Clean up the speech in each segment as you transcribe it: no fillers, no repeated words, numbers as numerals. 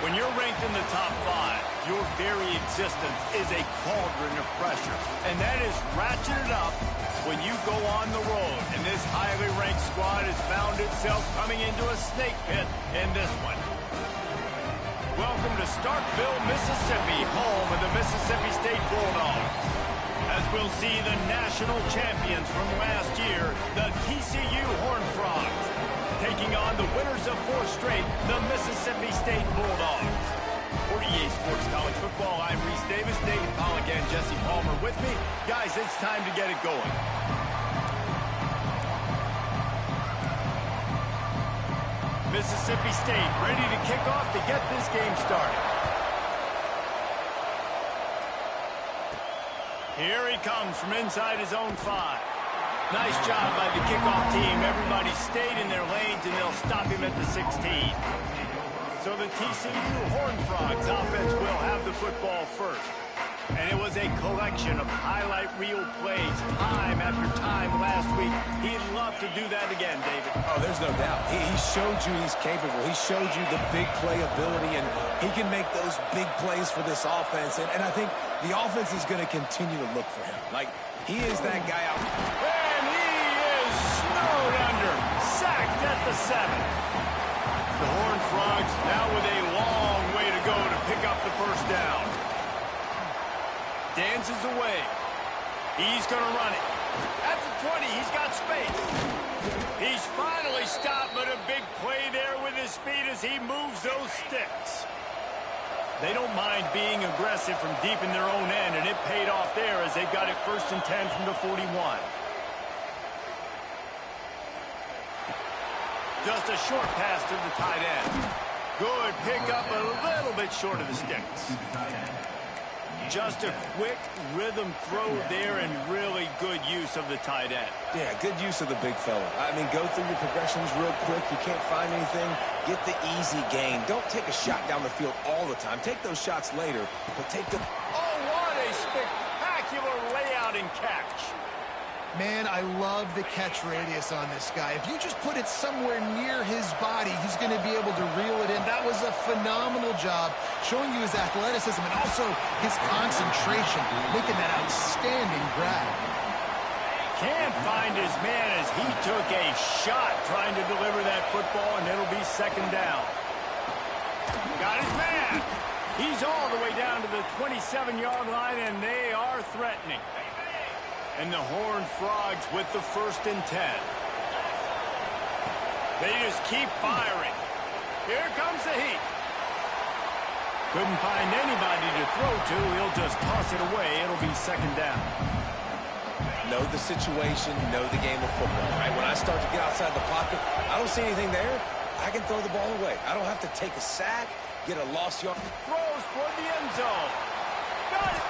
When you're ranked in the top 5, your very existence is a cauldron of pressure. And that is ratcheted up when you go on the road. And this highly ranked squad has found itself coming into a snake pit in this one. Welcome to Starkville, Mississippi, home of the Mississippi State Bulldogs. As we'll see the national champions from last year, the TCU Horned Frogs, taking on the winners of 4 straight, the Mississippi State Bulldogs. For EA Sports College Football, I'm Reese Davis, David Pollock, and Jesse Palmer with me. Guys, it's time to get it going. Mississippi State ready to kick off to get this game started. Here he comes from inside his own 5. Nice job by the kickoff team. Everybody stayed in their lanes, and they'll stop him at the 16. So the TCU Horned Frogs offense will have the football first. And it was a collection of highlight reel plays time after time last week. He'd love to do that again, David. Oh, there's no doubt. He showed you he's capable. He showed you the big play ability, and he can make those big plays for this offense. And I think the offense is going to continue to look for him. Like, he is that guy out. And he is snowed under. Sacked at the 7. The Horned Frogs now with a long way to go to pick up the first down. Dances away. He's going to run it. At the 20, he's got space. He's finally stopped, but a big play there with his speed as he moves those sticks. They don't mind being aggressive from deep in their own end, and it paid off there as they got it 1st and 10 from the 41. Just a short pass to the tight end. Good pickup, a little bit short of the sticks. Just a quick rhythm throw there and really good use of the tight end. Yeah, good use of the big fella. I mean, go through your progressions real quick. You can't find anything. Get the easy gain. Don't take a shot down the field all the time. Take those shots later, but take the... Oh, what a spectacular layout and catch. Man, I love the catch radius on this guy. If you just put it somewhere near his body, he's going to be able to reel it in. That was a phenomenal job, showing you his athleticism and also his concentration, making that outstanding grab. Can't find his man as he took a shot trying to deliver that football, and it'll be 2nd down. Got his man. He's all the way down to the 27-yard line, and they are threatening. And the Horned Frogs with the 1st and 10. They just keep firing. Here comes the heat. Couldn't find anybody to throw to. He'll just toss it away. It'll be 2nd down. Know the situation, know the game of football, right? When I start to get outside the pocket, I don't see anything there. I can throw the ball away. I don't have to take a sack, get a lost yard. Throws toward the end zone. Got it.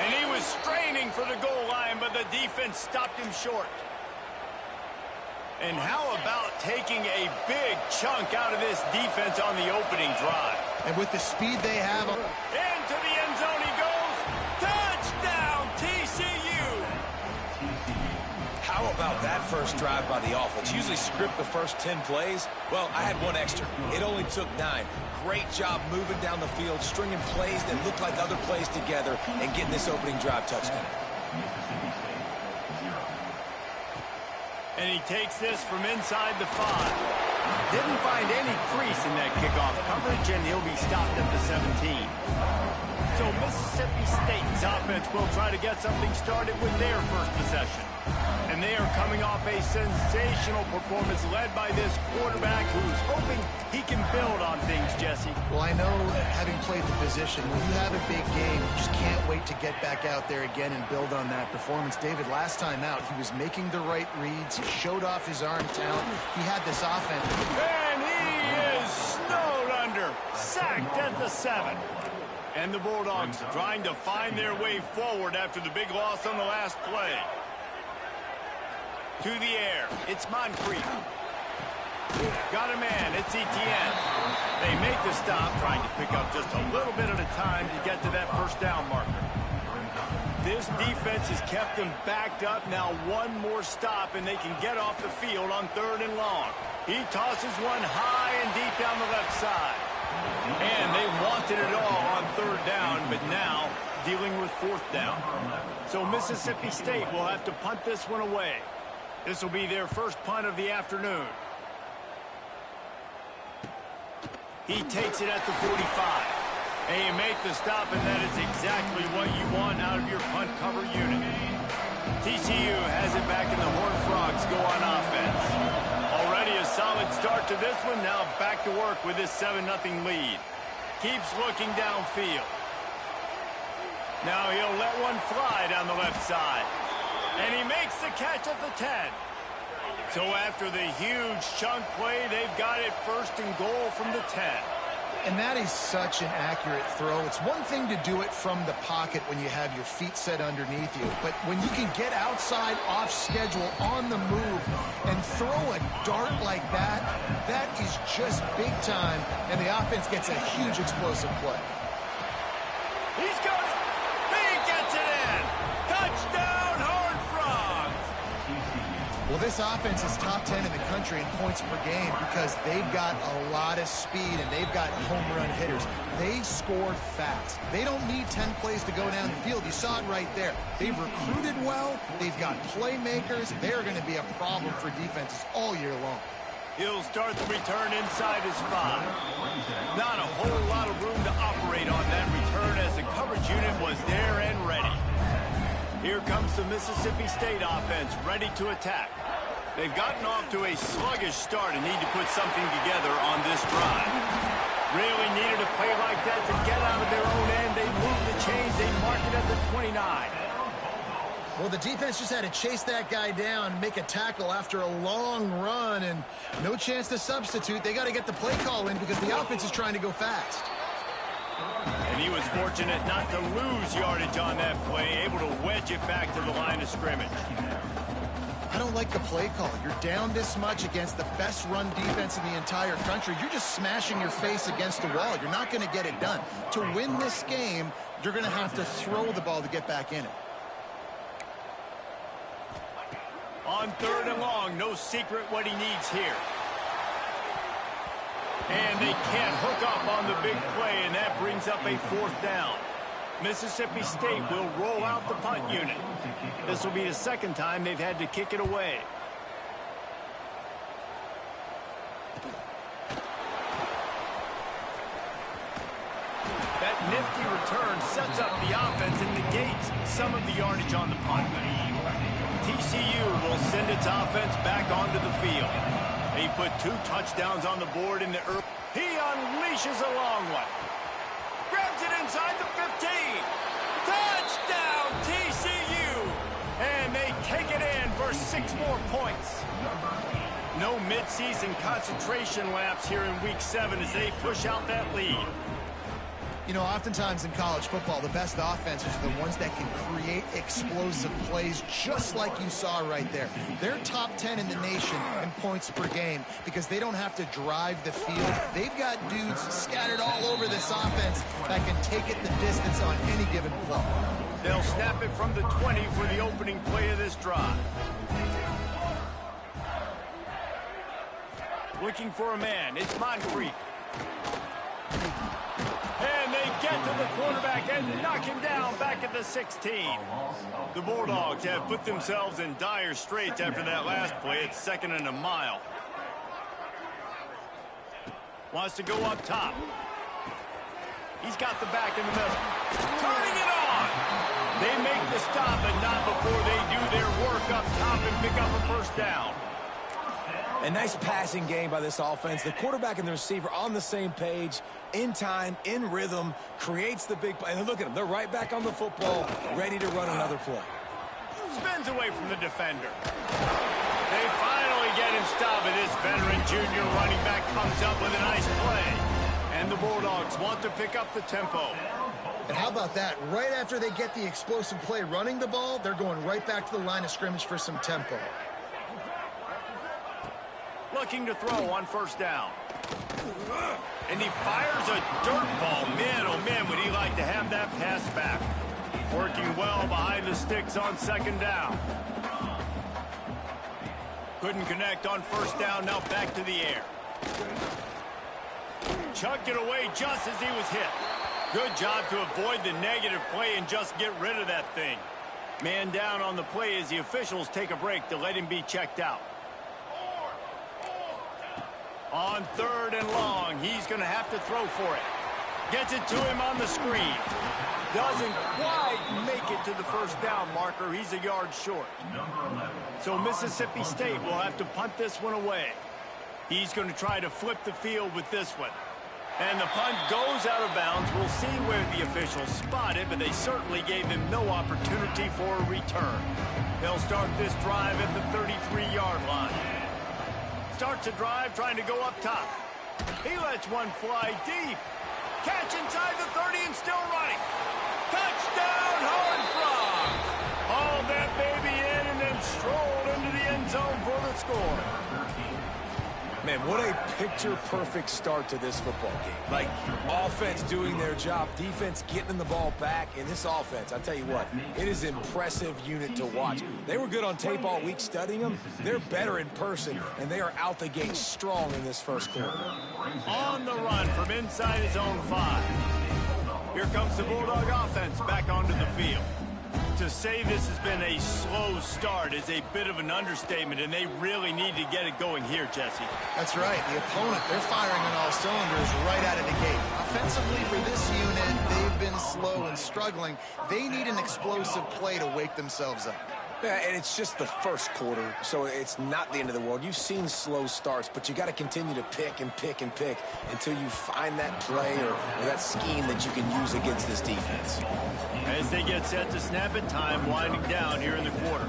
And he was straining for the goal line, but the defense stopped him short. And how about taking a big chunk out of this defense on the opening drive? And with the speed they have... Into the end zone he goes. Touchdown, TCU! How about that first drive by the offense? Usually script the first 10 plays. Well, I had one extra. It only took 9. Great job moving down the field, stringing plays that look like other plays together, and getting this opening drive touchdown. And he takes this from inside the 5. Didn't find any crease in that kickoff coverage, and he'll be stopped at the 17. So Mississippi State's offense will try to get something started with their first possession. And they are coming off a sensational performance led by this quarterback who's hoping he can build on things Jesse. Well, I know, having played the position, when you have a big game, you just can't wait to get back out there again and build on that performance. David, last time out, he was making the right reads. He showed off his arm talent. He had this offense. And he is snowed under. Sacked at the 7. And the Bulldogs trying to find their way forward after the big loss on the last play. To the air. It's Moncrief. Got a man. It's Etienne. They make the stop, trying to pick up just a little bit at a time to get to that first down marker. This defense has kept them backed up. Now one more stop, and they can get off the field on 3rd and long. He tosses one high and deep down the left side. And they wanted it all on 3rd down, but now dealing with 4th down. So Mississippi State will have to punt this one away. This will be their first punt of the afternoon. He takes it at the 45. And you make the stop, and that is exactly what you want out of your punt cover unit. TCU has it back, and the Horned Frogs go on offense. Already a solid start to this one. Now back to work with this 7-0 lead. Keeps looking downfield. Now he'll let one fly down the left side. And he makes the catch at the 10. So after the huge chunk play, they've got it 1st and goal from the 10. And that is such an accurate throw. It's one thing to do it from the pocket when you have your feet set underneath you, but when you can get outside, off schedule, on the move, and throw a dart like that, that is just big time, and the offense gets a huge explosive play. He's got it. He gets it in. Touchdown, Horned Frogs. Well, this offense is top 10 in the country in points per game because they've got a lot of speed and they've got home run hitters. They score fast. They don't need 10 plays to go down the field. You saw it right there. They've recruited well. They've got playmakers. They're going to be a problem for defenses all year long. He'll start the return inside his 5. Not a whole lot of room to operate on that return as the coverage unit was there and ready. Here comes the Mississippi State offense ready to attack. They've gotten off to a sluggish start and need to put something together on this drive. Really needed a play like that to get out of their own end. They moved the chains. They mark it at the 29. Well, the defense just had to chase that guy down, make a tackle after a long run, and no chance to substitute. They got to get the play call in because the offense is trying to go fast. And he was fortunate not to lose yardage on that play, able to wedge it back to the line of scrimmage. I don't like the play call. You're down this much against the best run defense in the entire country. You're just smashing your face against the wall. You're not going to get it done. To win this game, you're going to have to throw the ball to get back in it. On 3rd and long, no secret what he needs here. And they can't hook up on the big play, and that brings up a 4th down. Mississippi State will roll out the punt unit. This will be the 2nd time they've had to kick it away. That nifty return sets up the offense and negates some of the yardage on the punt. TCU will send its offense back onto the field. He put 2 touchdowns on the board in the early. He unleashes a long one. Grabs it inside the 15. Touchdown, TCU! And they take it in for 6 more points. No midseason concentration laps here in Week 7 as they push out that lead. You know, oftentimes in college football, the best offenses are the ones that can create explosive plays just like you saw right there. They're top 10 in the nation in points per game because they don't have to drive the field. They've got dudes scattered all over this offense that can take it the distance on any given play. They'll snap it from the 20 for the opening play of this drive. Looking for a man. It's Moncrief. And they get to the quarterback and knock him down back at the 16. The Bulldogs have put themselves in dire straits after that last play. It's 2nd and a mile. Wants to go up top. He's got the back in the middle. Turning it on. They make the stop, but not before they do their work up top and pick up a 1st down. A nice passing game by this offense. The quarterback and the receiver on the same page, in time, in rhythm, creates the big play. And look at them. They're right back on the football, ready to run another play. Spins away from the defender. They finally get him stopped, and this veteran junior running back comes up with a nice play. And the Bulldogs want to pick up the tempo. And how about that? Right after they get the explosive play running the ball, they're going right back to the line of scrimmage for some tempo. Looking to throw on first down. And he fires a dirt ball. Man, oh man, would he like to have that pass back. Working well behind the sticks on second down. Couldn't connect on first down, now back to the air. Chucked it away just as he was hit. Good job to avoid the negative play and just get rid of that thing. Man down on the play as the officials take a break to let him be checked out. On third and long, he's going to have to throw for it. Gets it to him on the screen. Doesn't quite make it to the first down marker. He's a yard short. So Mississippi State will have to punt this one away. He's going to try to flip the field with this one. And the punt goes out of bounds. We'll see where the officials spot it, but they certainly gave him no opportunity for a return. They'll start this drive at the 33-yard line. Starts a drive trying to go up top. He lets one fly deep. Catch inside the 30 and still running. Touchdown, Horned Frogs! Hauled that baby in and then strolled into the end zone for the score. Man, what a picture-perfect start to this football game. Like, offense doing their job, defense getting the ball back. In this offense, I'll tell you what, it is an impressive unit to watch. They were good on tape all week studying them. They're better in person, and they are out the gate strong in this first quarter. On the run from inside his own 5. Here comes the Bulldog offense back onto the field. To say this has been a slow start is a bit of an understatement, and they really need to get it going here, Jesse. That's right. The opponent, they're firing on all cylinders right out of the gate. Offensively, for this unit, they've been slow and struggling. They need an explosive play to wake themselves up. Yeah, and it's just the first quarter, so it's not the end of the world. You've seen slow starts, but you got to continue to pick and pick and pick until you find that play or that scheme that you can use against this defense. As they get set to snap it, time winding down here in the quarter.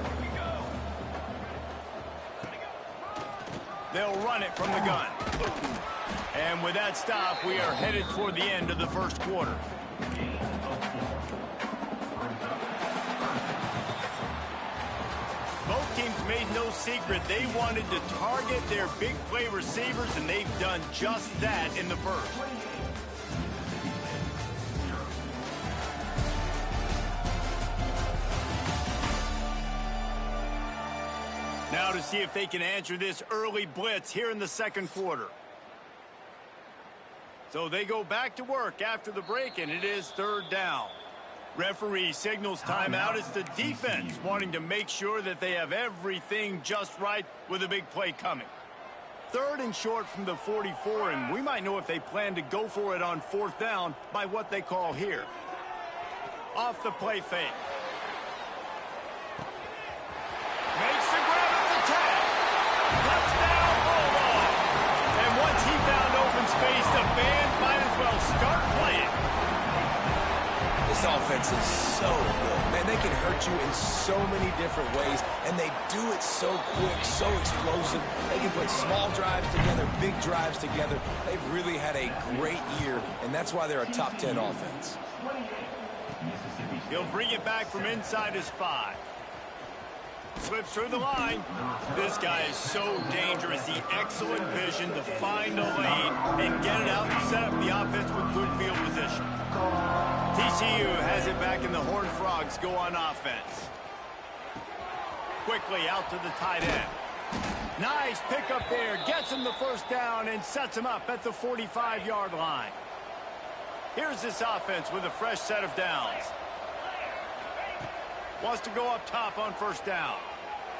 They'll run it from the gun. And with that stop, we are headed toward the end of the first quarter. Both teams made no secret they wanted to target their big play receivers, and they've done just that in the first. Now to see if they can answer this early blitz here in the second quarter. So they go back to work after the break, and it is third down. Referee signals timeout. It's the defense wanting to make sure that they have everything just right with a big play coming. Third and short from the 44, and we might know if they plan to go for it on fourth down by what they call here. Off the play fake. Makes the grab at the tag. Touchdown, Bulldog. And once he found open space, the band might as well start playing. This offense is so good. Man, they can hurt you in so many different ways, and they do it so quick, so explosive. They can put small drives together, big drives together. They've really had a great year, and that's why they're a top 10 offense. He'll bring it back from inside his 5. Slips through the line. This guy is so dangerous. The excellent vision to find a lane and get it out and set up the offense with good field position. TCU has it back, and the Horned Frogs go on offense. Quickly out to the tight end. Nice pickup there. Gets him the first down and sets him up at the 45-yard line. Here's this offense with a fresh set of downs. Wants to go up top on first down.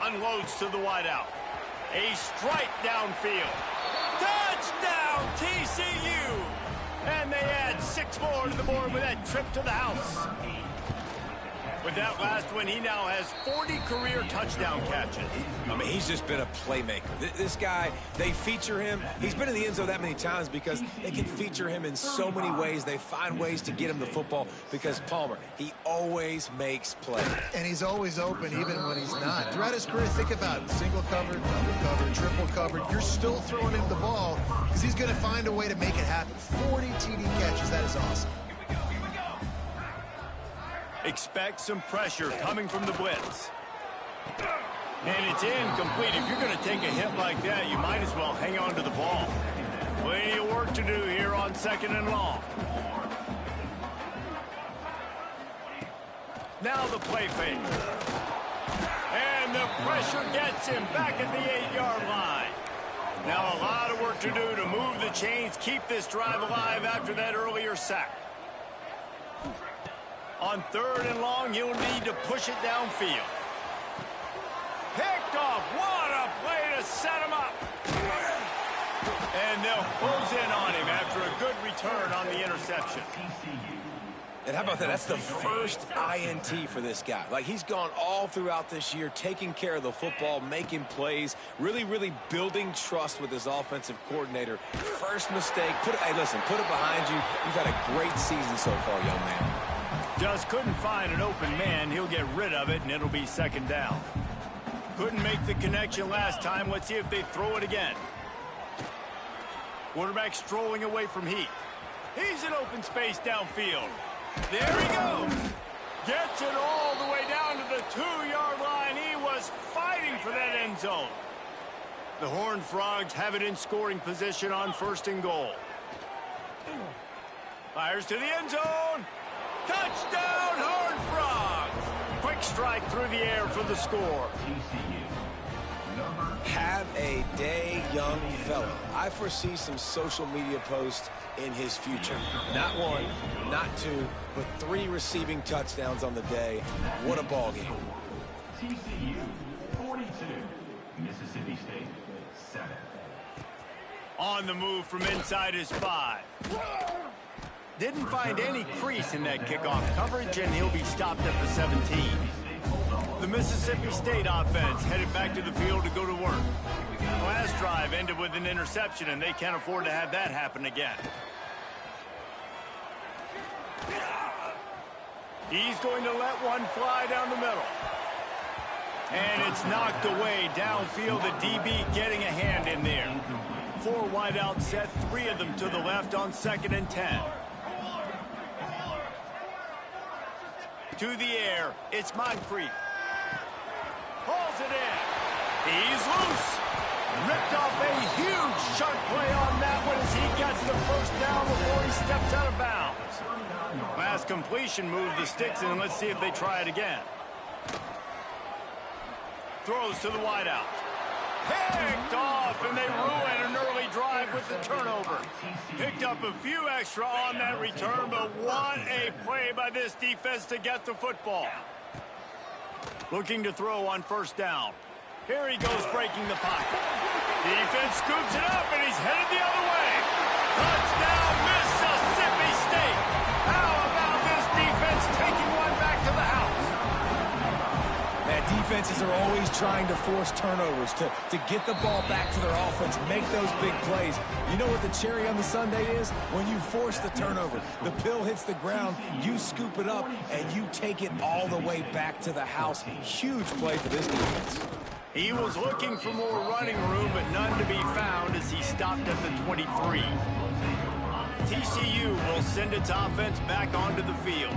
Unloads to the wideout. A strike downfield. Touchdown, TCU! And they add 6 more to the board with that trip to the house. With that last one, he now has 40 career touchdown catches. I mean, he's just been a playmaker. This guy, they feature him. He's been in the end zone that many times because they can feature him in so many ways. They find ways to get him the football because Palmer, he always makes plays. And he's always open even when he's not. Throughout his career, think about it. Single covered, double covered, triple covered. You're still throwing him the ball because he's going to find a way to make it happen. 40 TD catches. That is awesome. Expect some pressure coming from the blitz. And it's incomplete. If you're going to take a hit like that, you might as well hang on to the ball. Plenty of work to do here on 2nd and long. Now the play fake. And the pressure gets him back at the 8-yard line. Now a lot of work to do to move the chains, keep this drive alive after that earlier sack. On 3rd and long, you'll need to push it downfield. Picked off. What a play to set him up. And they'll close in on him after a good return on the interception. And how about that? That's the first INT for this guy. Like, he's gone all throughout this year, taking care of the football, making plays, really, really building trust with his offensive coordinator. First mistake. Hey, listen, put it behind you. You've had a great season so far, young man. Just couldn't find an open man. He'll get rid of it, and it'll be 2nd down. Couldn't make the connection last time. Let's see if they throw it again. Quarterback strolling away from Heath. He's in open space downfield. There he goes. Gets it all the way down to the 2-yard line. He was fighting for that end zone. The Horned Frogs have it in scoring position on 1st and goal. Fires to the end zone. Touchdown, Horned Frogs! Quick strike through the air for the score. Have a day, young fella. I foresee some social media posts in his future. Not 1, not 2, but 3 receiving touchdowns on the day. What a ball game. TCU 42, Mississippi State 7. On the move from inside his 5. Didn't find any crease in that kickoff coverage, and he'll be stopped at the 17. The Mississippi State offense headed back to the field to go to work. Last drive ended with an interception, and they can't afford to have that happen again. He's going to let one fly down the middle. And it's knocked away downfield. The DB getting a hand in there. 4 wideouts set, 3 of them to the left on 2nd and 10. To the air, it's Moncrief. Hauls it in. He's loose. Ripped off a huge sharp play on that one as he gets the 1st down before he steps out of bounds. Last completion moved the sticks in. Let's see if they try it again. Throws to the wideout. Picked off, and they ruin an early drive with the turnover. Picked up a few extra on that return, but what a play by this defense to get the football. Looking to throw on 1st down. Here he goes breaking the pocket. Defense scoops it up, and he's headed the other way. Touchdown, Mississippi State. How about this defense taking one back to the house? Man, defenses are always trying to force turnovers, to get the ball back to their offense, make those big plays. You know what the cherry on the sundae is? When you force the turnover, the pill hits the ground, you scoop it up, and you take it all the way back to the house. Huge play for this defense. He was looking for more running room, but none to be found as he stopped at the 23. TCU will send its offense back onto the field.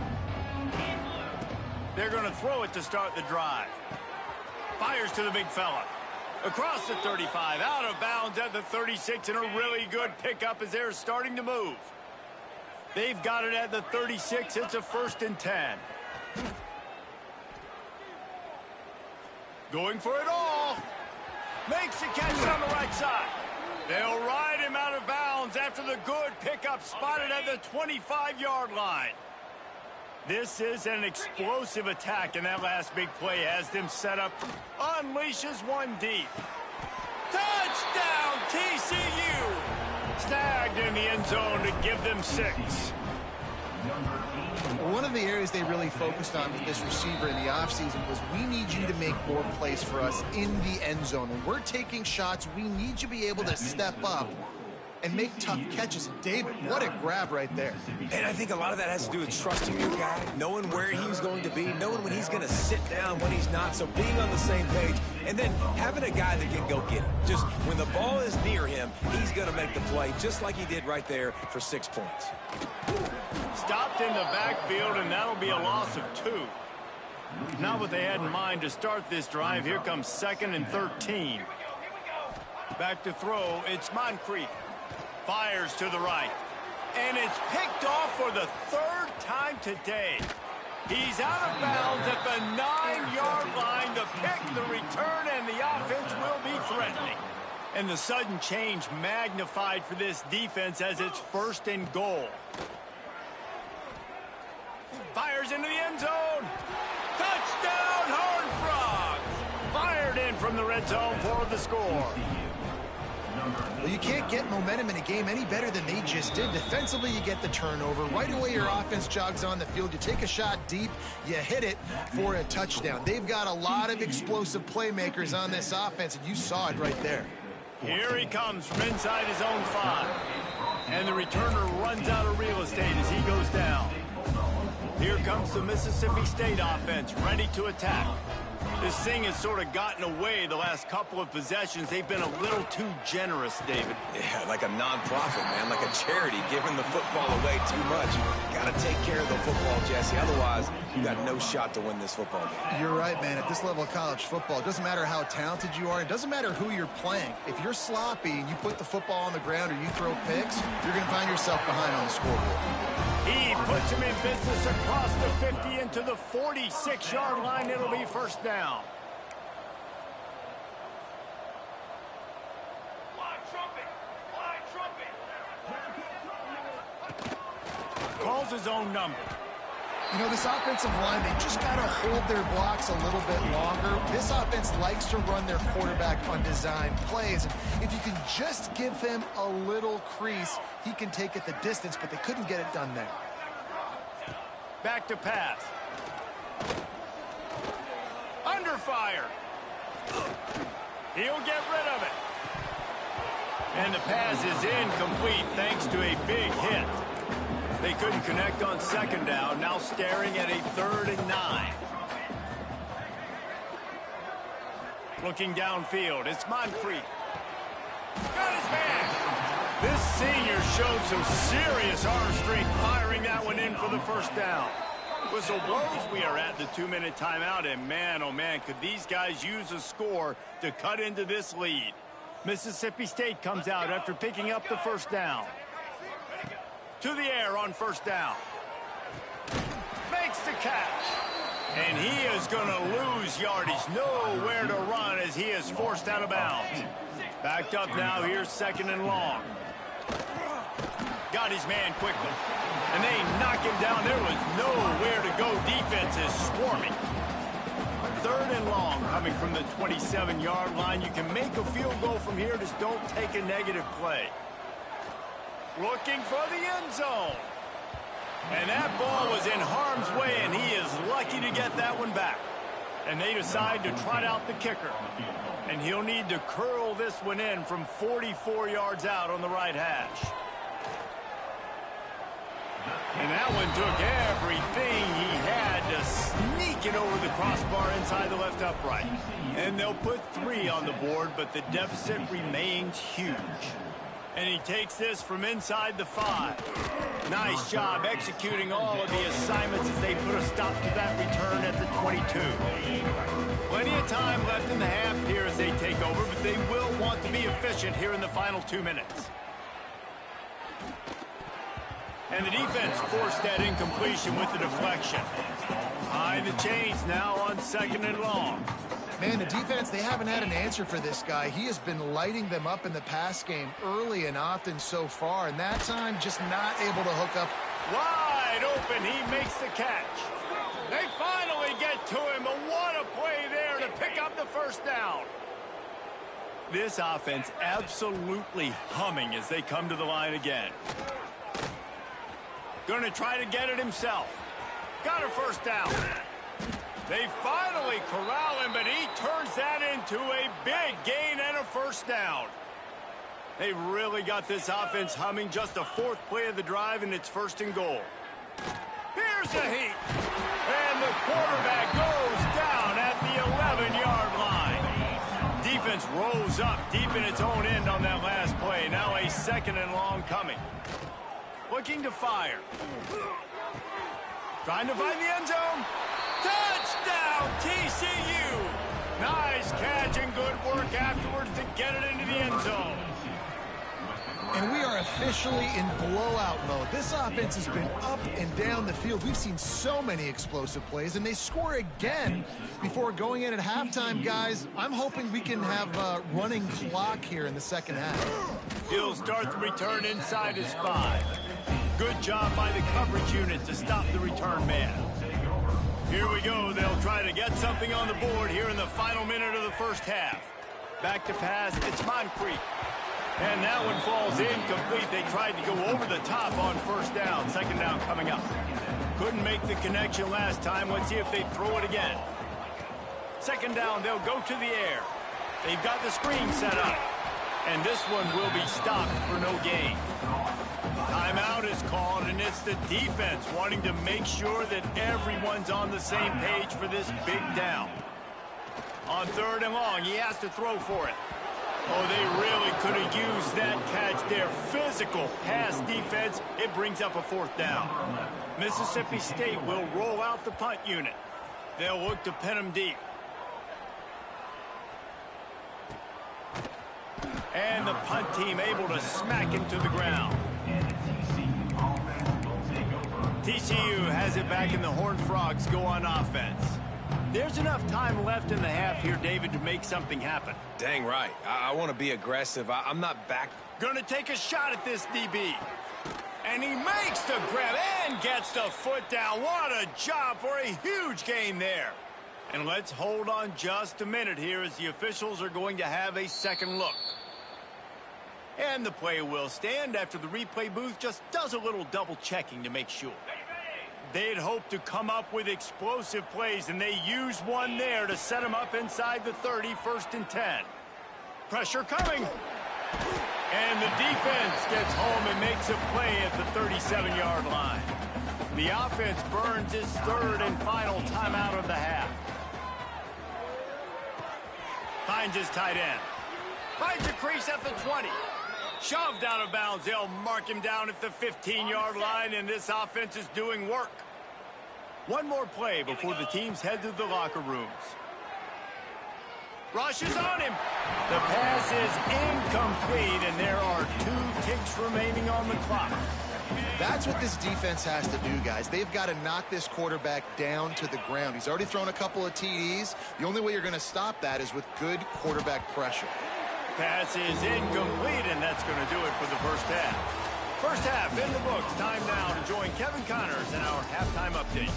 They're going to throw it to start the drive. Fires to the big fella. Across the 35, out of bounds at the 36, and a really good pickup as they're starting to move. They've got it at the 36. It's a 1st and 10. Going for it all. Makes the catch on the right side. They'll ride him out of bounds after the good pickup spotted at the 25-yard line. This is an explosive attack, and that last big play has them set up. Unleashes one deep. Touchdown, TCU! Snagged in the end zone to give them 6. One of the areas they really focused on with this receiver in the offseason was we need you to make more plays for us in the end zone. When we're taking shots, we need you to be able to step up and make tough catches. David, what a grab right there. And I think a lot of that has to do with trusting your guy, knowing where he's going to be, knowing when he's going to sit down, when he's not, so being on the same page, and then having a guy that can go get it. Just when the ball is near him, he's going to make the play, just like he did right there for 6 points. Stopped in the backfield, and that'll be a loss of 2. Not what they had in mind to start this drive. Here comes 2nd and 13. Back to throw, it's Moncrief. Fires to the right. And it's picked off for the 3rd time today. He's out of bounds at the 9-yard line. The pick, the return, and the offense will be threatening. And the sudden change magnified for this defense as it's 1st and goal. Fires into the end zone. Touchdown, Horned Frogs! Fired in from the red zone for the score. Well, you can't get momentum in a game any better than they just did. Defensively, you get the turnover. Right away, your offense jogs on the field. You take a shot deep, you hit it for a touchdown. They've got a lot of explosive playmakers on this offense, and you saw it right there. Here he comes from inside his own 5. And the returner runs out of real estate as he goes down. Here comes the Mississippi State offense, ready to attack. This thing has sort of gotten away the last couple of possessions. They've been a little too generous, David. Yeah, like a nonprofit, man, like a charity, giving the football away too much. Got to take care of the football, Jesse. Otherwise, you got no shot to win this football game. You're right, man. At this level of college football, it doesn't matter how talented you are. It doesn't matter who you're playing. If you're sloppy and you put the football on the ground or you throw picks, you're going to find yourself behind on the scoreboard. He puts him in business across the 50 into the 46-yard line. It'll be 1st down. Calls his own number. You know, this offensive line, they just got to hold their blocks a little bit longer. This offense likes to run their quarterback on design plays. And if you can just give him a little crease, he can take it the distance, but they couldn't get it done there. Back to pass. Under fire. He'll get rid of it. And the pass is incomplete thanks to a big hit. They couldn't connect on 2nd down. Now staring at a 3rd and 9. Looking downfield, it's Moncrief. Got his man. This senior showed some serious arm strength firing that one in for the 1st down. Whistle blows, we are at the 2-minute timeout, and man, oh man, could these guys use a score to cut into this lead. Mississippi State comes out after picking up the 1st down. To the air on 1st down. Makes the catch. And he is going to lose yardage. Nowhere to run as he is forced out of bounds. Backed up now. Here's 2nd and long. Got his man quickly. And they knock him down. There was nowhere to go. Defense is swarming. 3rd and long coming from the 27-yard line. You can make a field goal from here. Just don't take a negative play. Looking for the end zone. And that ball was in harm's way, and he is lucky to get that one back. And they decide to trot out the kicker. And he'll need to curl this one in from 44 yards out on the right hash. And that one took everything he had to sneak it over the crossbar inside the left upright. And they'll put 3 on the board, but the deficit remains huge. And he takes this from inside the 5. Nice job executing all of the assignments as they put a stop to that return at the 22. Plenty of time left in the half here as they take over, but they will want to be efficient here in the final 2 minutes. And the defense forced that incompletion with the deflection. Behind the chains now on 2nd and long. Man, the defense, they haven't had an answer for this guy. He has been lighting them up in the pass game early and often so far, and that time just not able to hook up. Wide open, he makes the catch. They finally get to him, but what a play there to pick up the 1st down. This offense absolutely humming as they come to the line again. Going to try to get it himself. Got a first down. They finally corral him, but he turns that into a big gain and a first down. They've really got this offense humming. Just the fourth play of the drive, and it's first and goal. Here's the heat. And the quarterback goes down at the 11-yard line. Defense rolls up deep in its own end on that last play. Now a second and long coming. Looking to fire. Trying to find the end zone. Touchdown, TCU! Nice catch and good work afterwards to get it into the end zone. And we are officially in blowout mode. This offense has been up and down the field. We've seen so many explosive plays, and they score again before going in at halftime, guys. I'm hoping we can have a running clock here in the second half. He'll start the return inside his 5. Good job by the coverage unit to stop the return man. Here we go. They'll try to get something on the board here in the final minute of the first half. Back to pass. It's Moncrief. And that one falls incomplete. They tried to go over the top on first down. Second down coming up. Couldn't make the connection last time. Let's see if they throw it again. Second down, they'll go to the air. They've got the screen set up. And this one will be stopped for no gain. Timeout is called, and it's the defense wanting to make sure that everyone's on the same page for this big down. On third and long, he has to throw for it. Oh, they really could have used that catch there. Physical pass defense. It brings up a fourth down. Mississippi State will roll out the punt unit. They'll look to pin them deep. And the punt team able to smack him to the ground. TCU has it back, and the Horned Frogs go on offense. There's enough time left in the half here, David, to make something happen. Dang right. I want to be aggressive. I'm not back. Gonna take a shot at this DB. And he makes the grab and gets the foot down. What a job for a huge gain there. And let's hold on just a minute here as the officials are going to have a second look. And the play will stand after the replay booth just does a little double checking to make sure. They'd hoped to come up with explosive plays, and they used one there to set them up inside the 30, 1st and 10. Pressure coming. And the defense gets home and makes a play at the 37-yard line. The offense burns its third and final timeout of the half. Finds his tight end. Finds a crease at the 20. Shoved out of bounds. They'll mark him down at the 15-yard line, and this offense is doing work. One more play before the teams head to the locker rooms. Rush is on him. The pass is incomplete, and there are 2 ticks remaining on the clock. That's what this defense has to do, guys. They've got to knock this quarterback down to the ground. He's already thrown a couple of TDs. The only way you're going to stop that is with good quarterback pressure. Pass is incomplete, and that's going to do it for the first half. First half in the books. Time now to join Kevin Connors in our halftime update.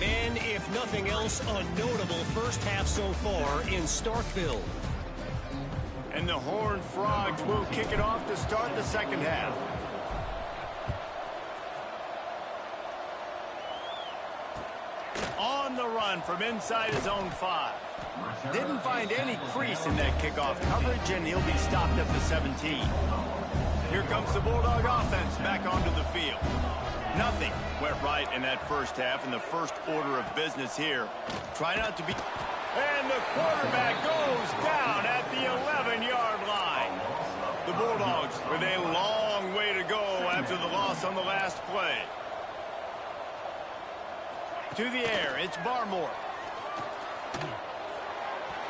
And if nothing else, a notable first half so far in Starkville. And the Horned Frogs will kick it off to start the second half. On the run from inside his own 5. Didn't find any crease in that kickoff coverage, and he'll be stopped at the 17. Here comes the Bulldog offense back onto the field. Nothing went right in that first half, and the first order of business here. Try not to be... And the quarterback goes down at the 11-yard line. The Bulldogs with a long way to go after the loss on the last play. To the air, it's Barmore.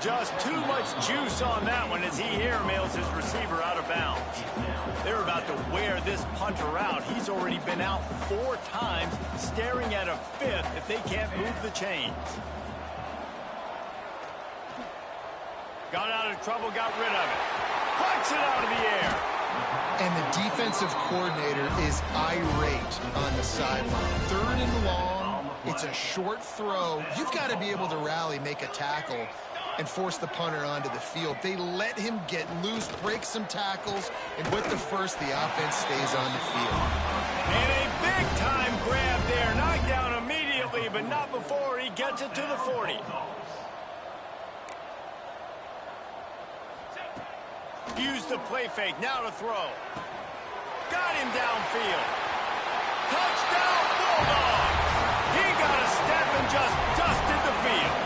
Just too much juice on that one as he airmails his receiver out of bounds. They're about to wear this punter out. He's already been out 4 times, staring at a 5th if they can't move the chains. Got out of trouble, got rid of it. Plucks it out of the air. And the defensive coordinator is irate on the sideline. 3rd and long, it's a short throw. You've got to be able to rally, make a tackle, and force the punter onto the field. They let him get loose, break some tackles, and with the first, the offense stays on the field. And a big-time but not before he gets it to the 40. Used the play fake, now to throw. Got him downfield. Touchdown, Bulldogs! He got a step and just dusted the field.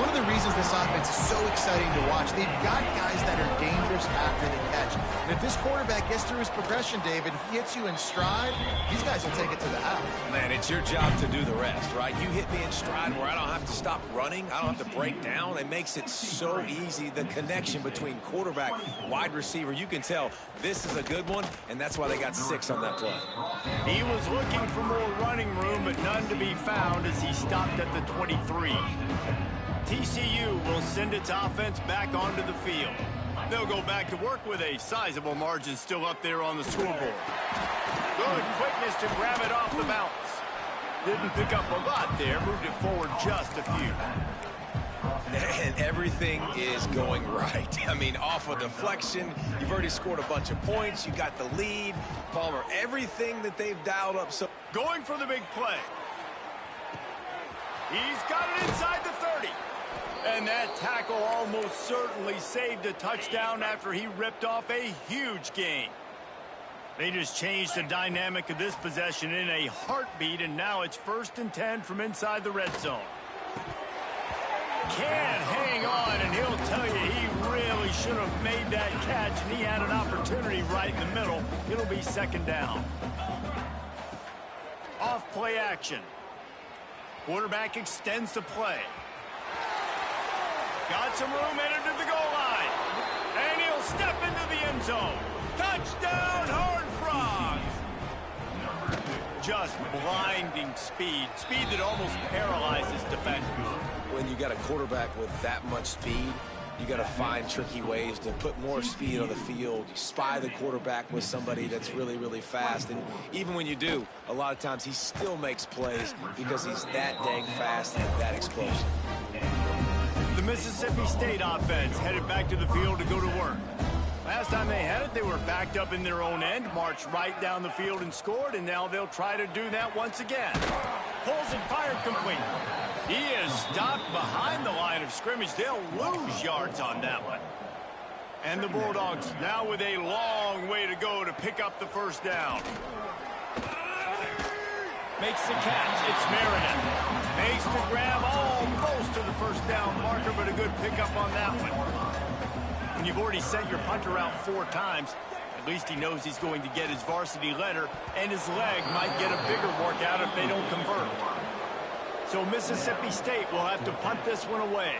One of the reasons this offense is so exciting to watch, they've got guys that are dangerous after the catch. And if this quarterback gets through his progression, David, he hits you in stride, these guys will take it to the house. Man, it's your job to do the rest, right? You hit me in stride where I don't have to stop running. I don't have to break down. It makes it so easy. The connection between quarterback, wide receiver, you can tell this is a good one, and that's why they got 6 on that play. He was looking for more running room, but none to be found as he stopped at the 23. TCU will send its offense back onto the field. They'll go back to work with a sizable margin still up there on the scoreboard. Good quickness to grab it off the bounce. Didn't pick up a lot there, moved it forward just a few. And everything is going right. I mean, off a deflection, you've already scored a bunch of points, you got the lead. Palmer, everything that they've dialed up. So going for the big play. He's got it inside the 30. And that tackle almost certainly saved a touchdown after he ripped off a huge gain. They just changed the dynamic of this possession in a heartbeat, and now it's 1st and 10 from inside the red zone. Can't hang on, and he'll tell you he really should have made that catch, and he had an opportunity right in the middle. It'll be 2nd down. Off play action. Quarterback extends the play. Got some room headed to the goal line. And he'll step into the end zone. Touchdown, Horned Frogs! Just blinding speed. Speed that almost paralyzes defenders. when you got a quarterback with that much speed, you got to find tricky ways to put more speed on the field. You spy the quarterback with somebody that's really, really fast. And even when you do, a lot of times he still makes plays because he's that dang fast and that explosive. The Mississippi State offense headed back to the field to go to work. Last time they had it, they were backed up in their own end, marched right down the field and scored, and now they'll try to do that once again. Pulls and fired complete. He is stopped behind the line of scrimmage. They'll lose yards on that one. And the Bulldogs now with a long way to go to pick up the first down. Makes the catch. It's Meredith. Makes the grab almost to the first down marker, but a good pickup on that one. When you've already sent your punter out 4 times, at least he knows he's going to get his varsity letter, and his leg might get a bigger workout if they don't convert. So Mississippi State will have to punt this one away.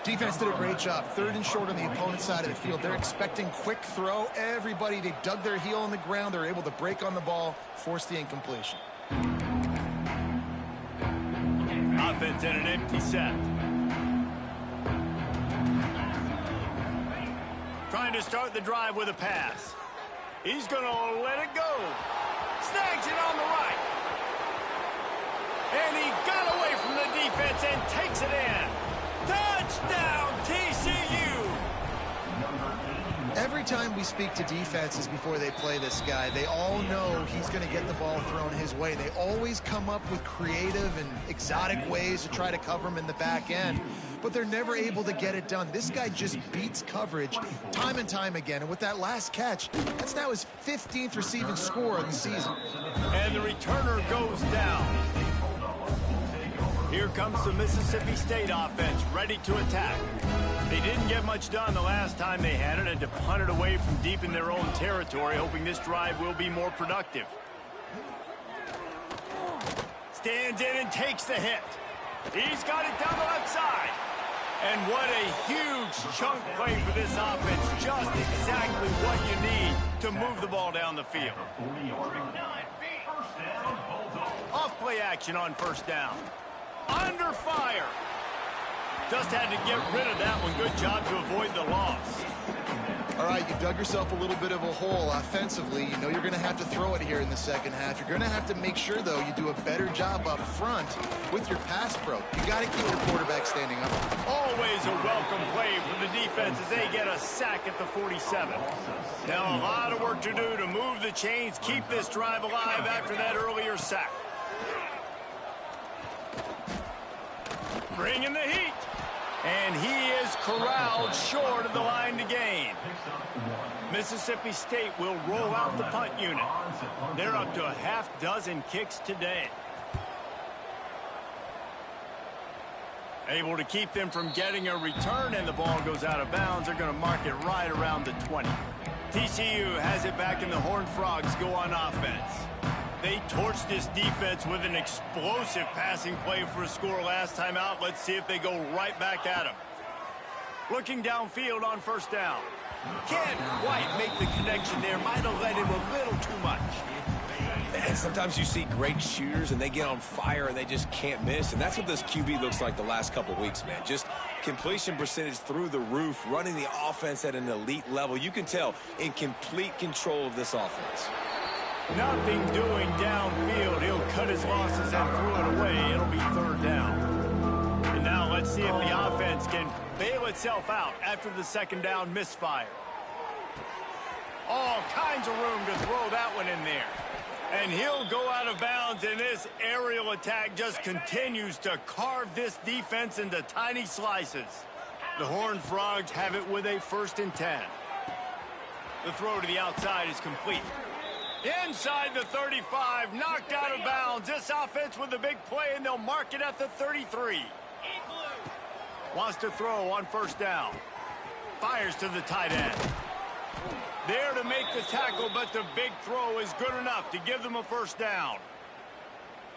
Defense did a great job. 3rd and short on the opponent's side of the field. They're expecting quick throw. Everybody, they dug their heel on the ground. They're able to break on the ball, force the incompletion. Offense in an empty set. Trying to start the drive with a pass. He's going to let it go. Snags it on the right. And he got away from the defense and takes it in. Touchdown, TCU! Every time we speak to defenses before they play this guy, they all know he's going to get the ball thrown his way. They always come up with creative and exotic ways to try to cover him in the back end, but they're never able to get it done. This guy just beats coverage time and time again, and with that last catch, that's now his 15th receiving score of the season. And the returner goes down. Here comes the Mississippi State offense, ready to attack. They didn't get much done the last time they had it, and to punt it away from deep in their own territory, hoping this drive will be more productive. Stands in and takes the hit. He's got it down the left side. And what a huge chunk play for this offense. Just exactly what you need to move the ball down the field. Off play action on first down. Under fire. Just had to get rid of that one. Good job to avoid the loss. All right, you dug yourself a little bit of a hole offensively. You know you're going to have to throw it here in the second half. You're going to have to make sure, though, you do a better job up front with your pass pro. You got to keep your quarterback standing up. Always a welcome play for the defense as they get a sack at the 47. Now a lot of work to do to move the chains, keep this drive alive after that earlier sack. bringing the heat. And he is corralled short of the line to gain. Mississippi State will roll out the punt unit. They're up to a half dozen kicks today. Able to keep them from getting a return, and the ball goes out of bounds. They're going to mark it right around the 20. TCU has it back, and the Horned Frogs go on offense. They torched this defense with an explosive passing play for a score last time out. Let's see if they go right back at him. Looking downfield on first down. Can't quite make the connection there. Might have led him a little too much. And sometimes you see great shooters and they get on fire and they just can't miss. And that's what this QB looks like the last couple weeks, man. Just completion percentage through the roof, running the offense at an elite level. You can tell in complete control of this offense. Nothing doing downfield. He'll cut his losses and throw it away. It'll be third down. And now let's see if the offense can bail itself out after the second down misfire. All kinds of room to throw that one in there. And he'll go out of bounds, and this aerial attack just continues to carve this defense into tiny slices. The Horned Frogs have it with a 1st and 10. The throw to the outside is complete. Inside the 35, knocked out of bounds. This offense with a big play, and they'll mark it at the 33. Wants to throw on first down. Fires to the tight end. There to make the tackle, but the big throw is good enough to give them a first down.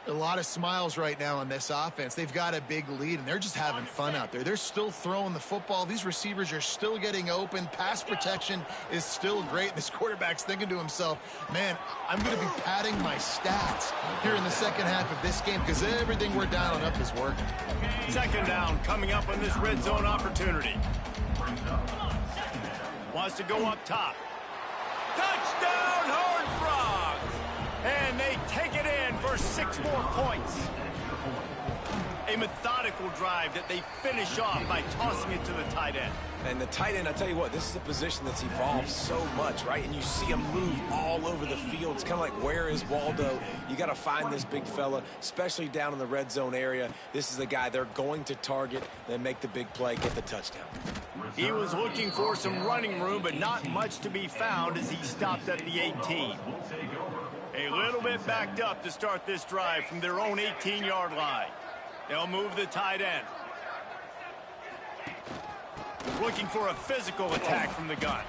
A lot of smiles right now on this offense. They've got a big lead, and they're just having fun out there. They're still throwing the football. These receivers are still getting open. Pass protection is still great. This quarterback's thinking to himself, man, I'm going to be padding my stats here in the second half of this game because everything we're dialing up is working. Second down coming up on this red zone opportunity. Wants to go up top. Touchdown, Horned Frogs! And they take it in for 6 more points. A methodical drive that they finish off by tossing it to the tight end. And the tight end, I tell you what, this is a position that's evolved so much, right? And you see him move all over the field. It's kind of like, where is Waldo? You got to find this big fella, especially down in the red zone area. This is the guy they're going to target, then make the big play, get the touchdown. He was looking for some running room, but not much to be found as he stopped at the 18. A little bit backed up to start this drive from their own 18-yard line. They'll move the tight end. Looking for a physical attack from the gun.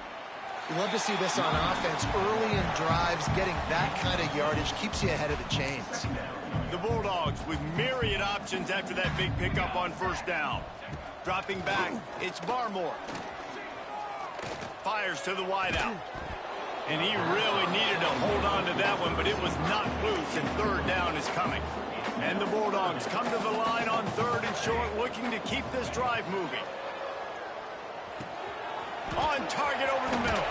You love to see this on offense. Early in drives, getting that kind of yardage keeps you ahead of the chains. The Bulldogs with myriad options after that big pickup on first down. Dropping back, it's Barmore. Fires to the wideout. And he really needed to hold on to that one, but it was not loose, and third down is coming. And the Bulldogs come to the line on 3rd and short, looking to keep this drive moving. On target over the middle.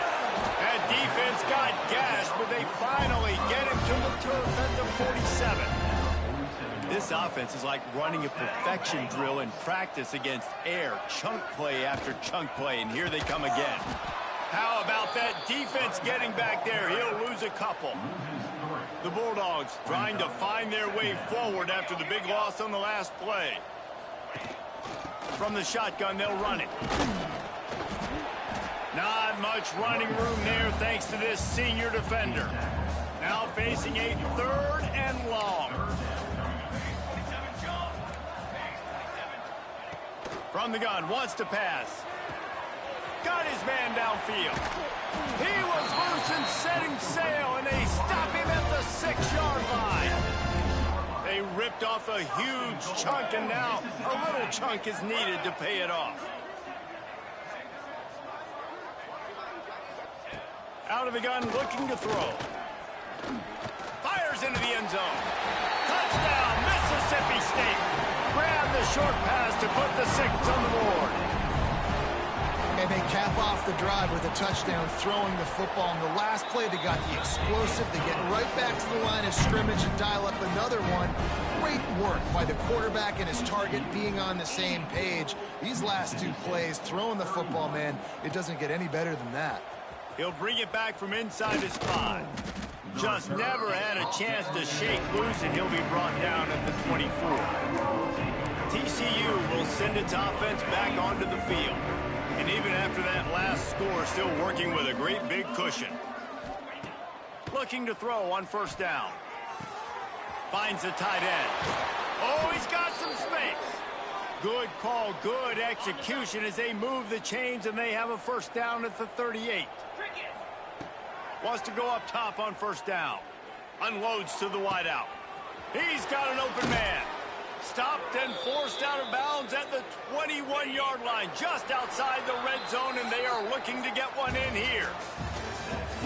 That defense got gashed, but they finally get him to the turf at the 47. This offense is like running a perfection drill in practice against air. Chunk play after chunk play, and here they come again. How about that defense getting back there? He'll lose a couple. The Bulldogs trying to find their way forward after the big loss on the last play. From the shotgun, they'll run it. Not much running room there thanks to this senior defender. Now facing a 3rd and long. From the gun, wants to pass. Got his man downfield. He was loose and setting sail, and they stop him at the 6-yard line. They ripped off a huge chunk, and now a little chunk is needed to pay it off. Out of the gun, looking to throw. Fires into the end zone. Touchdown, Mississippi State. Grab the short pass to put the 6 on the board. And they cap off the drive with a touchdown, throwing the football. In the last play, they got the explosive. They get right back to the line of scrimmage and dial up another one. Great work by the quarterback and his target being on the same page. These last 2 plays, throwing the football, man, it doesn't get any better than that. He'll bring it back from inside his 5. Just never had a chance to shake loose, and he'll be brought down at the 24. TCU will send its offense back onto the field. And even after that last score, still working with a great big cushion. Looking to throw on first down. Finds the tight end. Oh, he's got some space. Good call, good execution as they move the chains and they have a first down at the 38. Wants to go up top on first down. Unloads to the wideout. He's got an open man. Stopped and forced out of bounds at the 21-yard line, just outside the red zone, and they are looking to get one in here.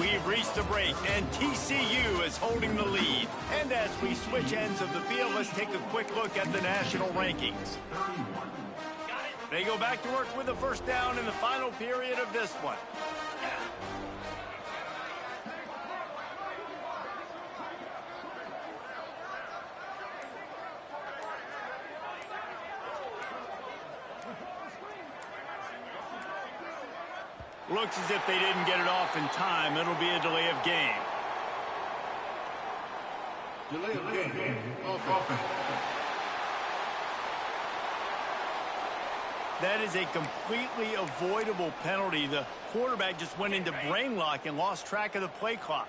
We've reached the break, and TCU is holding the lead. And as we switch ends of the field, let's take a quick look at the national rankings. They go back to work with the first down in the final period of this one. Looks as if they didn't get it off in time. It'll be a delay of game. Delay of game. Offense. That is a completely avoidable penalty. The quarterback just went into brain lock and lost track of the play clock.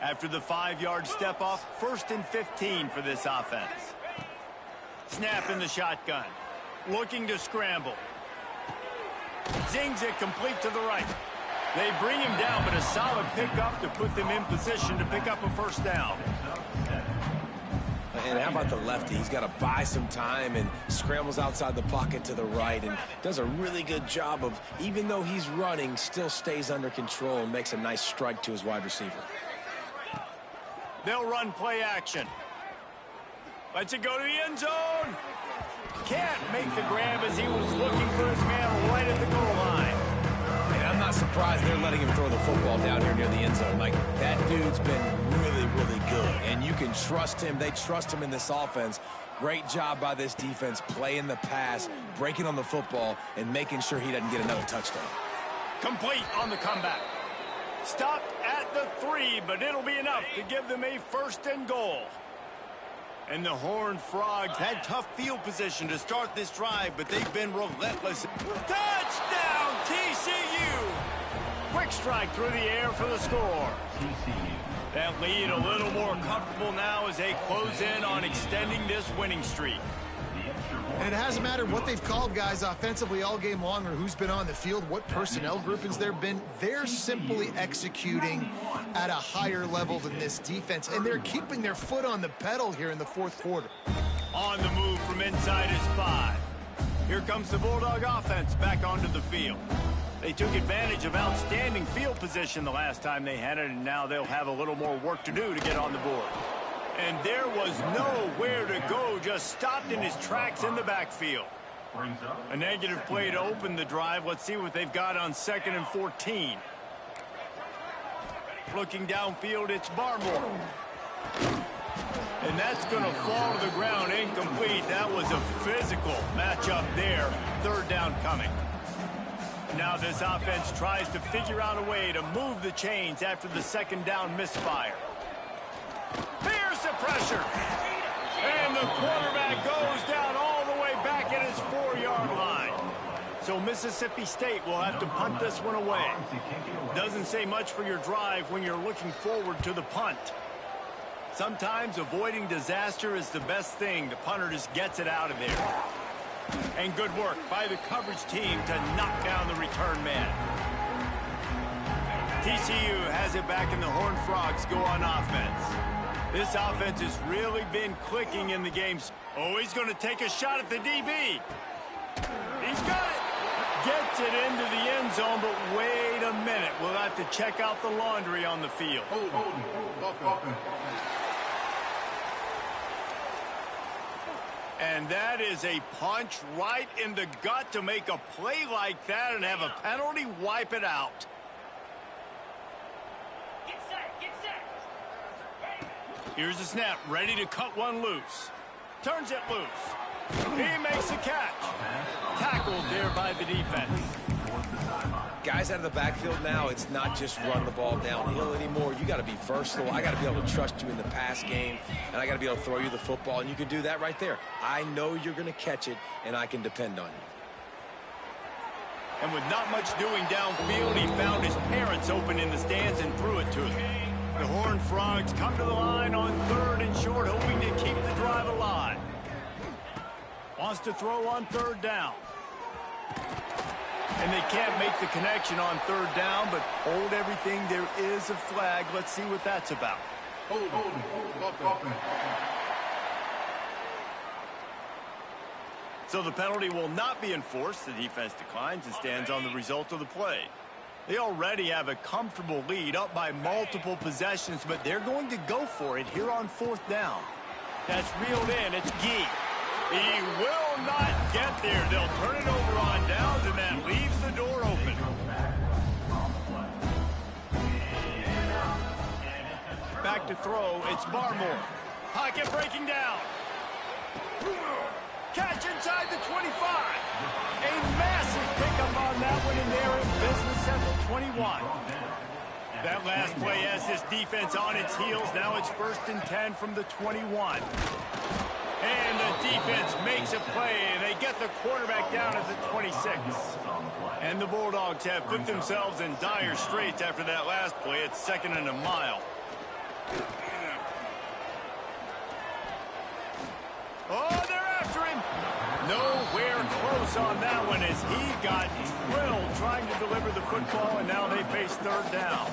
After the 5-yard step off, 1st and 15 for this offense. Snap in the shotgun. Looking to scramble. Zings it complete to the right. They bring him down, but a solid pickup to put them in position to pick up a first down. And how about the lefty? He's got to buy some time and scrambles outside the pocket to the right and does a really good job of, even though he's running, still stays under control and makes a nice strike to his wide receiver. They'll run play action. Lets it go to the end zone. Can't make the grab as he was looking for his man right at the goal line. And I'm not surprised they're letting him throw the football down here near the end zone. Like, that dude's been really, really good. And you can trust him. They trust him in this offense. Great job by this defense playing the pass, breaking on the football, and making sure he doesn't get another touchdown. Complete on the comeback. Stopped at the 3, but it'll be enough to give them a 1st and goal. And the Horned Frogs had tough field position to start this drive, but they've been relentless. Touchdown, TCU! Quick strike through the air for the score. TCU. That lead a little more comfortable now as they close in on extending this winning streak. And it hasn't mattered what they've called guys offensively all game long or who's been on the field, what personnel groupings there have been. They're simply executing at a higher level than this defense, and they're keeping their foot on the pedal here in the 4th quarter. On the move from inside his 5. Here comes the Bulldog offense back onto the field. They took advantage of outstanding field position the last time they had it, and now they'll have a little more work to do to get on the board. And there was nowhere to go, just stopped in his tracks in the backfield. A negative play to open the drive. Let's see what they've got on 2nd and 14. Looking downfield, it's Barmore. And that's going to fall to the ground, incomplete. That was a physical matchup there. 3rd down coming. Now this offense tries to figure out a way to move the chains after the 2nd down misfire. Here's the pressure. And the quarterback goes down all the way back at his 4-yard line. So Mississippi State will have to punt this one away. Doesn't say much for your drive when you're looking forward to the punt. Sometimes avoiding disaster is the best thing. The punter just gets it out of there. And good work by the coverage team to knock down the return man. TCU has it back and the Horned Frogs go on offense. This offense has really been clicking in the games. Oh, he's going to take a shot at the DB. He's got it. Gets it into the end zone, but wait a minute. We'll have to check out the laundry on the field. And that is a punch right in the gut to make a play like that and have a penalty wipe it out. Here's the snap, ready to cut one loose. Turns it loose. He makes the catch. Tackled there by the defense. Guys out of the backfield now, it's not just run the ball downhill anymore. You got to be versatile. I got to be able to trust you in the pass game, and I got to be able to throw you the football, and you can do that right there. I know you're going to catch it, and I can depend on you. And with not much doing downfield, he found his parents open in the stands and threw it to them. The Horned Frogs come to the line on 3rd and short, hoping to keep the drive alive. Wants to throw on 3rd down. And they can't make the connection on 3rd down, but hold everything. There is a flag. Let's see what that's about. Hold. So the penalty will not be enforced. The defense declines and stands on the result of the play. They already have a comfortable lead, up by multiple possessions, but they're going to go for it here on 4th down. That's reeled in. It's Gee. He will not get there. They'll turn it over on downs, and that leaves the door open. Back to throw. It's Barmore. Pocket breaking down. Catch inside the 25. A massive pickup on that one, and they're in business at the 21. That last play has this defense on its heels. Now it's 1st and 10 from the 21. And the defense makes a play. They get the quarterback down at the 26. And the Bulldogs have put themselves in dire straits after that last play. It's 2nd and a mile. Oh, they're after him. Nowhere close on that one as he got drilled trying to deliver the football, and now they face 3rd down.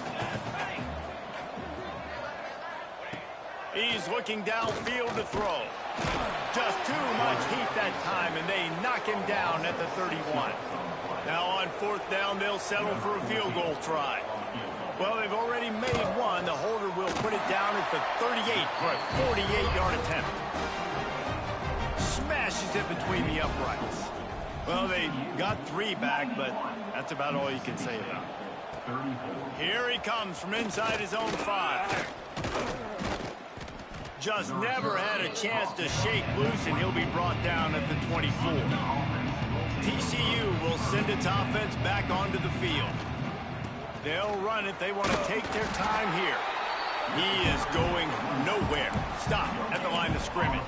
He's looking downfield to throw. Just too much heat that time, and they knock him down at the 31. Now on 4th down, they'll settle for a field goal try. Well, they've already made one. The holder will put it down at the 38 for a 48-yard attempt. Smashes it between the uprights. Well, they got 3 back, but that's about all you can say about it. Here he comes from inside his own 5. Just never had a chance to shake loose, and he'll be brought down at the 24. TCU will send its offense back onto the field. They'll run it. They want to take their time here. He is going nowhere. Stop at the line of scrimmage.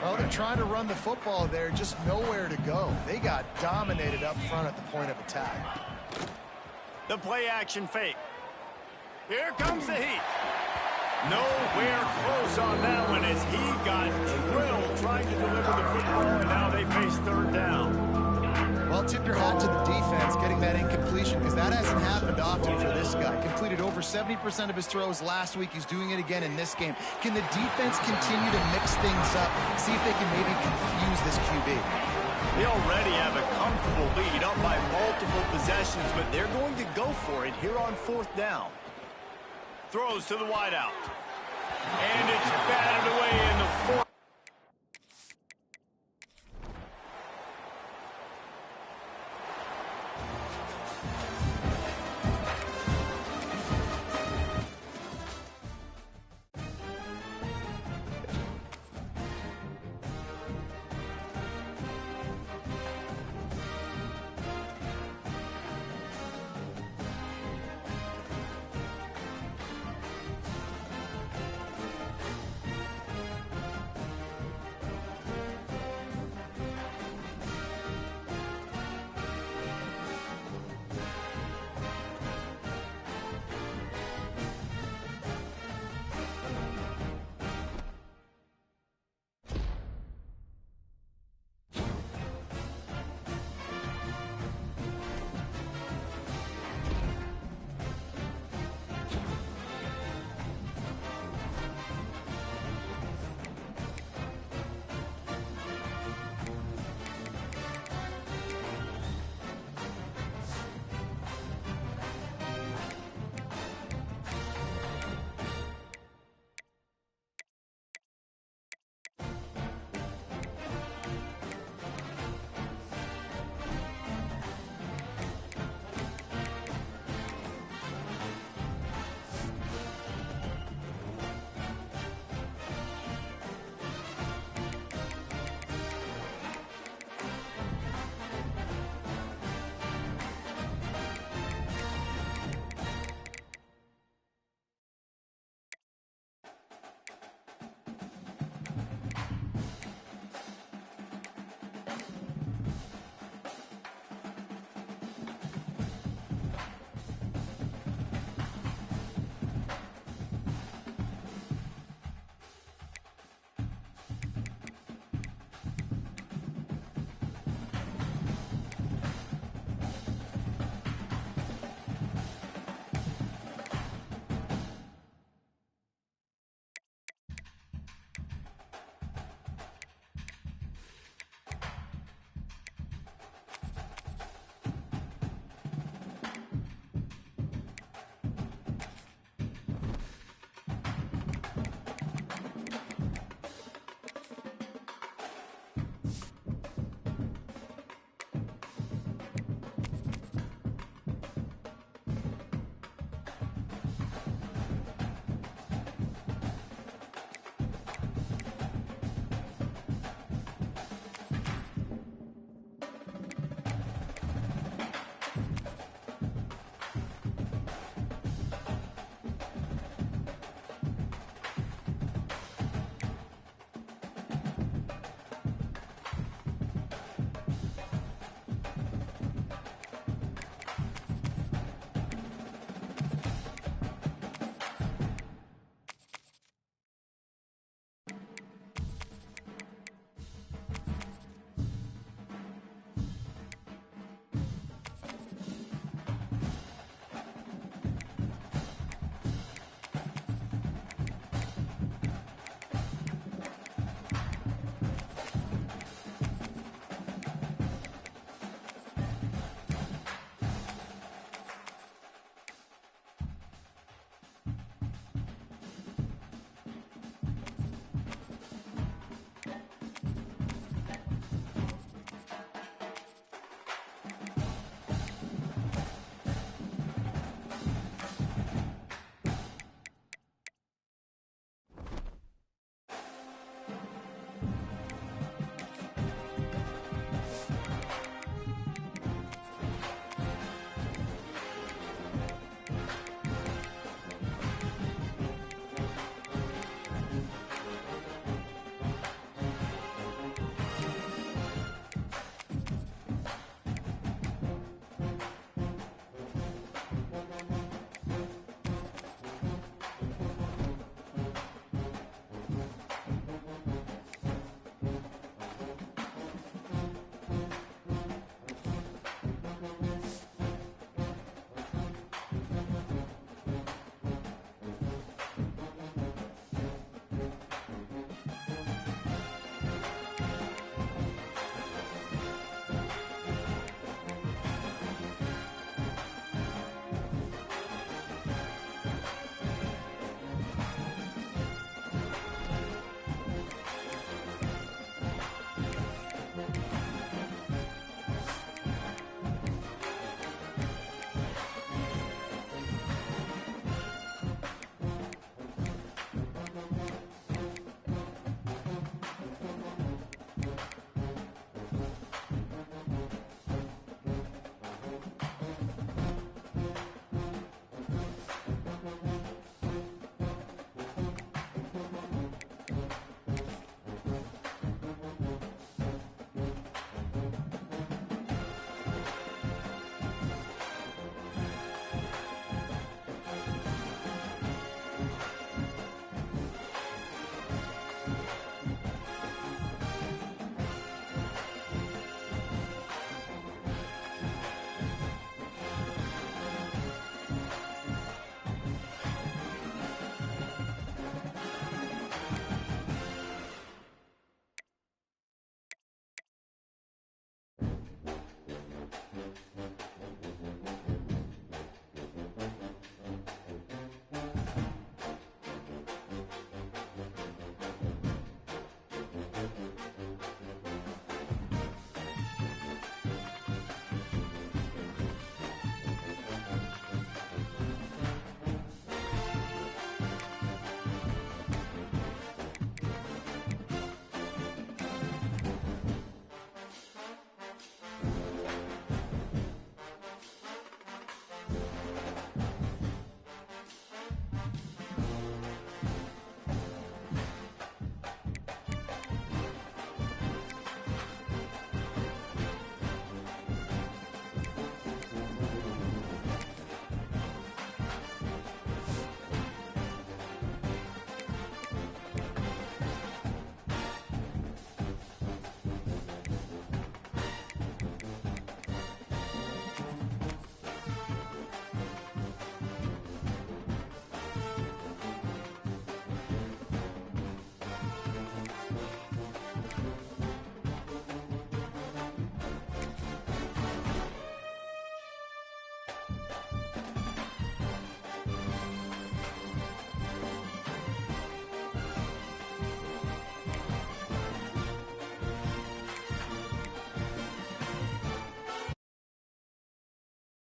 Well, they're trying to run the football there, just nowhere to go. They got dominated up front at the point of attack. The play action fake. Here comes the heat. Nowhere close on that one as he got drilled trying to deliver the football, and now they face 3rd down. Well, tip your hat to the defense getting that incompletion, because that hasn't happened often for this guy. Completed over 70% of his throws last week. He's doing it again in this game. Can the defense continue to mix things up, see if they can maybe confuse this QB? They already have a comfortable lead, up by multiple possessions, but they're going to go for it here on 4th down. Throws to the wideout. And it's batted